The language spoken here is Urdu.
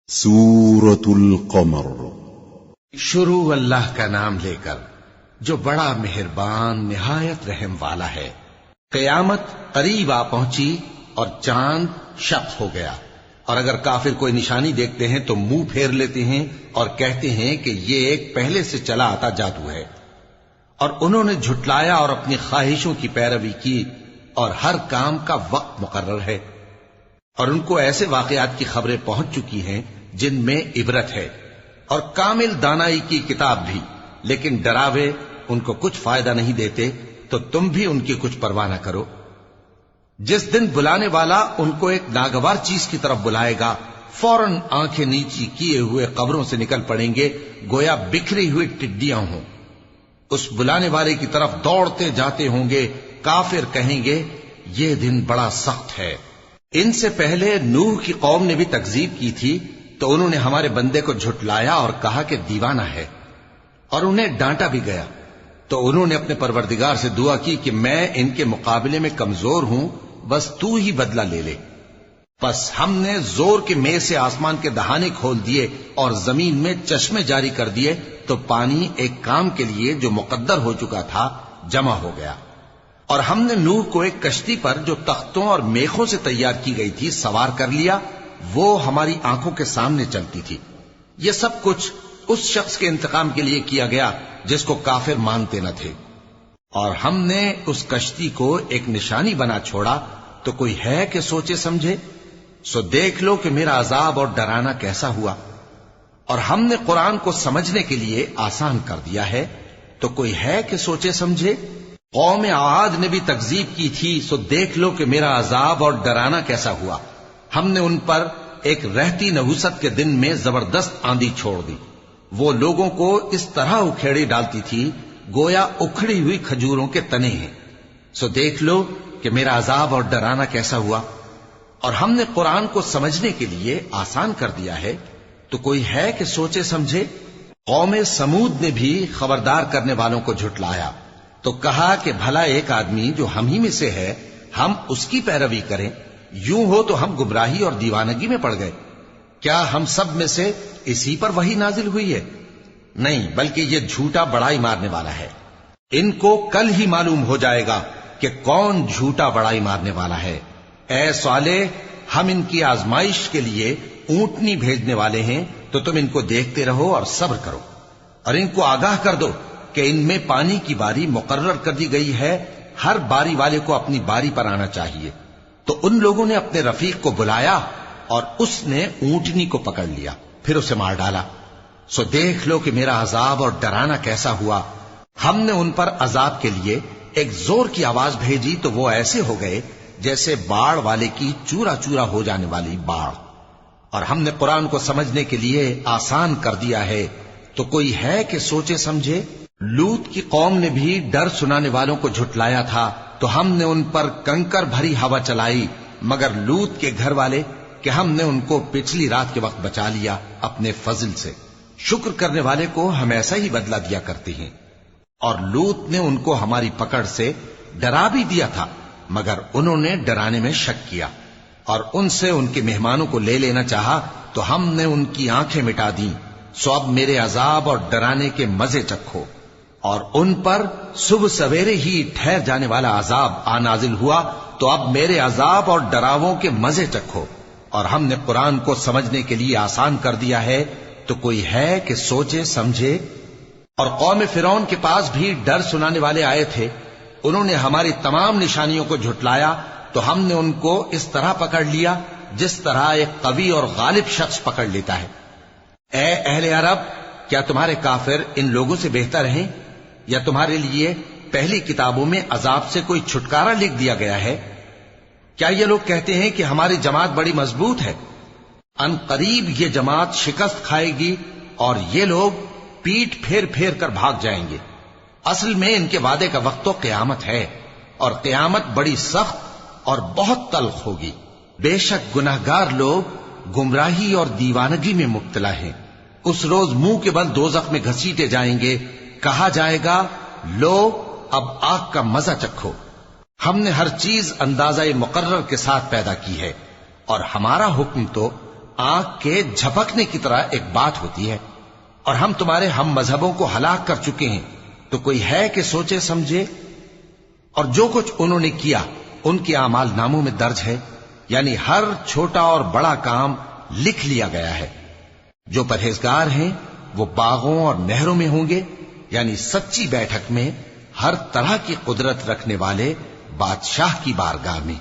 سورة القمر۔ شروع اللہ کا نام لے کر جو بڑا مہربان نہایت رحم والا ہے۔ قیامت قریب آ پہنچی اور چاند شق ہو گیا، اور اگر کافر کوئی نشانی دیکھتے ہیں تو منہ پھیر لیتے ہیں اور کہتے ہیں کہ یہ ایک پہلے سے چلا آتا جادو ہے، اور انہوں نے جھٹلایا اور اپنی خواہشوں کی پیروی کی، اور ہر کام کا وقت مقرر ہے، اور ان کو ایسے واقعات کی خبریں پہنچ چکی ہیں جن میں عبرت ہے، اور کامل دانائی کی کتاب بھی، لیکن ڈراوے ان کو کچھ فائدہ نہیں دیتے، تو تم بھی ان کی کچھ پرواہ نہ کرو۔ جس دن بلانے والا ان کو ایک ناگوار چیز کی طرف بلائے گا، فوراً آنکھیں نیچی کیے ہوئے قبروں سے نکل پڑیں گے گویا بکھری ہوئی ٹڈیاں ہوں۔ اس بلانے والے کی طرف دوڑتے جاتے ہوں گے، کافر کہیں گے یہ دن بڑا سخت ہے۔ ان سے پہلے نوح کی قوم نے بھی تکذیب کی تھی، تو انہوں نے ہمارے بندے کو جھٹلایا اور کہا کہ دیوانہ ہے، اور انہیں ڈانٹا بھی گیا، تو انہوں نے اپنے پروردگار سے دعا کی کہ میں ان کے مقابلے میں کمزور ہوں، بس تو ہی بدلہ لے لے۔ پس ہم نے زور کے مے سے آسمان کے دہانے کھول دیے اور زمین میں چشمے جاری کر دیے، تو پانی ایک کام کے لیے جو مقدر ہو چکا تھا جمع ہو گیا۔ اور ہم نے نوح کو ایک کشتی پر جو تختوں اور میخوں سے تیار کی گئی تھی سوار کر لیا، وہ ہماری آنکھوں کے سامنے چلتی تھی۔ یہ سب کچھ اس شخص کے انتقام کے لیے کیا گیا جس کو کافر مانتے نہ تھے۔ اور ہم نے اس کشتی کو ایک نشانی بنا چھوڑا، تو کوئی ہے کہ سوچے سمجھے؟ سو دیکھ لو کہ میرا عذاب اور ڈرانا کیسا ہوا۔ اور ہم نے قرآن کو سمجھنے کے لیے آسان کر دیا ہے، تو کوئی ہے کہ سوچے سمجھے؟ قوم عاد نے بھی تکذیب کی تھی، سو دیکھ لو کہ میرا عذاب اور ڈرانا کیسا ہوا۔ ہم نے ان پر ایک رہتی نحوست کے دن میں زبردست آندھی چھوڑ دی، وہ لوگوں کو اس طرح اکھیڑی ڈالتی تھی گویا اکھڑی ہوئی کھجوروں کے تنے ہیں۔ سو دیکھ لو کہ میرا عذاب اور ڈرانا کیسا ہوا۔ اور ہم نے قرآن کو سمجھنے کے لیے آسان کر دیا ہے، تو کوئی ہے کہ سوچے سمجھے؟ قوم سمود نے بھی خبردار کرنے والوں کو جھٹلایا، تو کہا کہ بھلا ایک آدمی جو ہم ہی میں سے ہے، ہم اس کی پیروی کریں؟ یوں ہو تو ہم گمراہی اور دیوانگی میں پڑ گئے۔ کیا ہم سب میں سے اسی پر وحی نازل ہوئی ہے؟ نہیں، بلکہ یہ جھوٹا بڑائی مارنے والا ہے۔ ان کو کل ہی معلوم ہو جائے گا کہ کون جھوٹا بڑائی مارنے والا ہے۔ اے صالح، ہم ان کی آزمائش کے لیے اونٹنی بھیجنے والے ہیں، تو تم ان کو دیکھتے رہو اور صبر کرو، اور ان کو آگاہ کر دو کہ ان میں پانی کی باری مقرر کر دی گئی ہے، ہر باری والے کو اپنی باری پر آنا چاہیے۔ تو ان لوگوں نے اپنے رفیق کو بلایا، اور اس نے اونٹنی کو پکڑ لیا، پھر اسے مار ڈالا۔ سو دیکھ لو کہ میرا عذاب اور ڈرانا کیسا ہوا۔ ہم نے ان پر عذاب کے لیے ایک زور کی آواز بھیجی، تو وہ ایسے ہو گئے جیسے باڑ والے کی چورا چورا ہو جانے والی باڑ۔ اور ہم نے قرآن کو سمجھنے کے لیے آسان کر دیا ہے، تو کوئی ہے کہ سوچے سمجھے؟ لوط کی قوم نے بھی ڈر سنانے والوں کو جھٹلایا تھا، تو ہم نے ان پر کنکر بھری ہوا چلائی، مگر لوط کے گھر والے کہ ہم نے ان کو پچھلی رات کے وقت بچا لیا اپنے فضل سے۔ شکر کرنے والے کو ہم ایسا ہی بدلہ دیا کرتے ہیں۔ اور لوط نے ان کو ہماری پکڑ سے ڈرا بھی دیا تھا، مگر انہوں نے ڈرانے میں شک کیا، اور ان سے ان کے مہمانوں کو لے لینا چاہا، تو ہم نے ان کی آنکھیں مٹا دیں۔ سو اب میرے عذاب اور ڈرانے کے مزے چکھو۔ اور ان پر صبح سویرے ہی ٹھہر جانے والا عذاب آ نازل ہوا، تو اب میرے عذاب اور ڈراووں کے مزے چکھو۔ اور ہم نے قرآن کو سمجھنے کے لیے آسان کر دیا ہے، تو کوئی ہے کہ سوچے سمجھے؟ اور قوم فرعون کے پاس بھی ڈر سنانے والے آئے تھے، انہوں نے ہماری تمام نشانیوں کو جھٹلایا، تو ہم نے ان کو اس طرح پکڑ لیا جس طرح ایک قوی اور غالب شخص پکڑ لیتا ہے۔ اے اہل عرب، کیا تمہارے کافر ان لوگوں سے بہتر ہیں؟ یا تمہارے لیے پہلی کتابوں میں عذاب سے کوئی چھٹکارا لکھ دیا گیا ہے؟ کیا یہ لوگ کہتے ہیں کہ ہماری جماعت بڑی مضبوط ہے؟ ان قریب یہ جماعت شکست کھائے گی، اور یہ لوگ پیٹ پھیر پھیر کر بھاگ جائیں گے۔ اصل میں ان کے وعدے کا وقت تو قیامت ہے، اور قیامت بڑی سخت اور بہت تلخ ہوگی۔ بے شک گناہگار لوگ گمراہی اور دیوانگی میں مبتلا ہیں۔ اس روز منہ کے بل دوزخ میں گھسیٹے جائیں گے، کہا جائے گا لو اب آگ کا مزہ چکھو۔ ہم نے ہر چیز اندازہ مقرر کے ساتھ پیدا کی ہے، اور ہمارا حکم تو آنکھ کے جھپکنے کی طرح ایک بات ہوتی ہے، اور ہم تمہارے ہم مذہبوں کو ہلاک کر چکے ہیں، تو کوئی ہے کہ سوچے سمجھے؟ اور جو کچھ انہوں نے کیا ان کے اعمال ناموں میں درج ہے، یعنی ہر چھوٹا اور بڑا کام لکھ لیا گیا ہے۔ جو پرہیزگار ہیں وہ باغوں اور نہروں میں ہوں گے، یعنی سچی بیٹھک میں، ہر طرح کی قدرت رکھنے والے بادشاہ کی بارگاہ میں۔